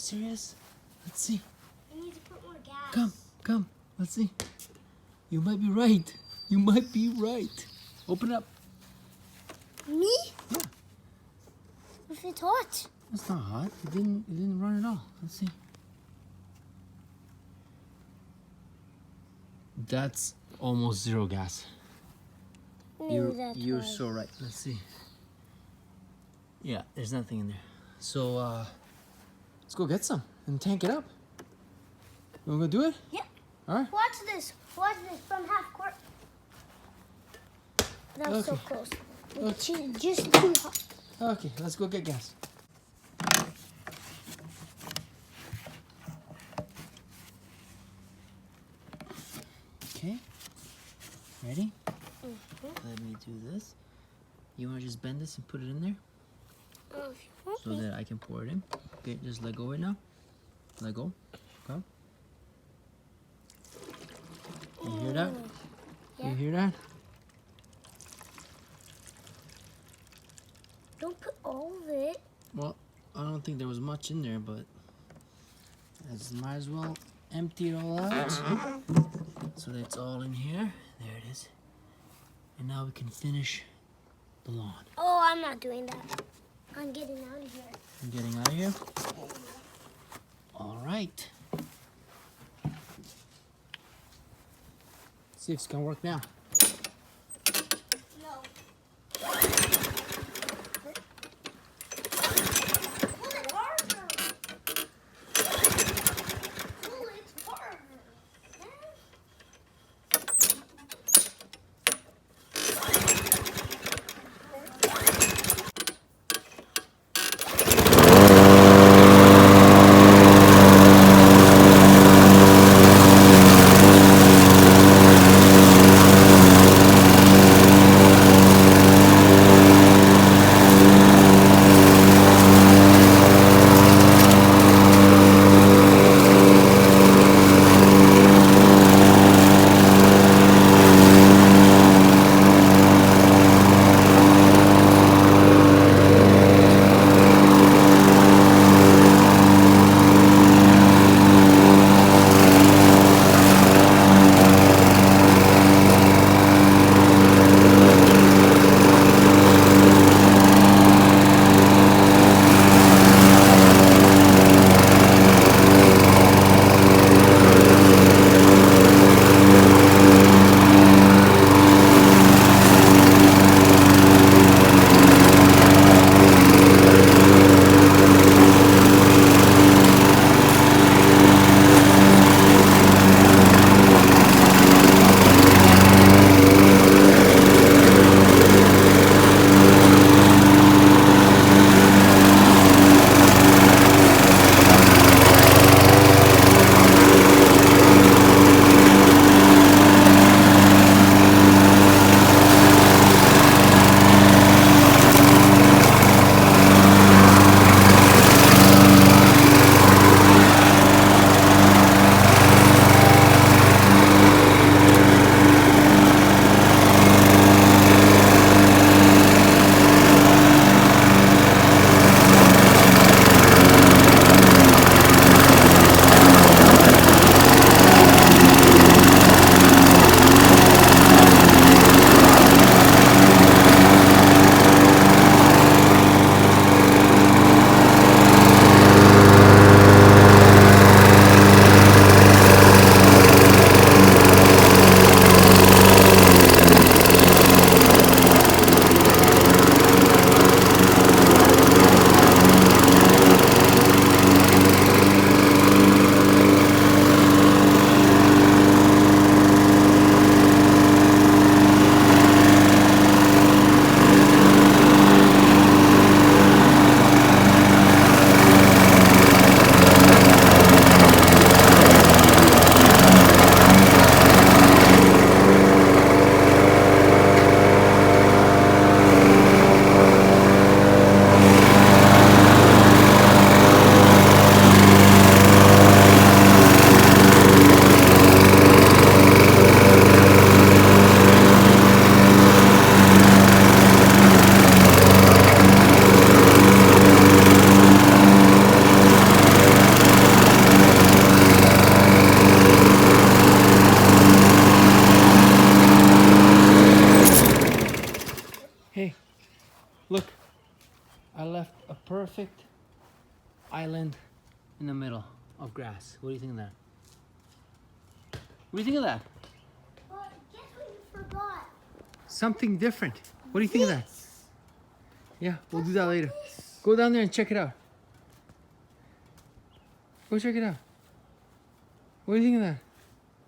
serious? Let's see. I need to put more gas. Come. Let's see. You might be right. You might be right. Open up. Me? Yeah. If it's hot. It's not hot. It didn't run at all. Let's see. That's almost zero gas. You're so right. Let's see. Yeah, there's nothing in there. So let's go get some and tank it up. You wanna go do it? Yeah. All right. Watch this from half court. That was so close. Just too hot. Okay, let's go get gas. Okay. Ready? Mm-hmm. Let me do this. You want to just bend this and put it in there so that I can pour it in? Okay, just let go right now. Let go. Come. You hear that? Yeah. You hear that? Don't put all of it. Well, I don't think there was much in there, but I might as well empty it all out. So that it's all in here. There it is. And now we can finish the lawn. Oh, I'm not doing that. I'm getting out of here. You're getting out of here? All right. See if it's gonna work now. No. Look, I left a perfect island in the middle of grass. What do you think of that? What do you think of that? But guess what you forgot? Something different. What do you think of that? Yeah, we'll do that later. Go down there and check it out. Go check it out. What do you think of that?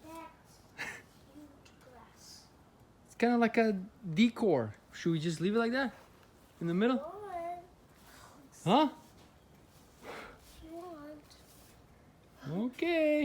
That's huge grass. It's kind of like a decor. Should we just leave it like that? In the middle? Or Huh? if you want. Okay.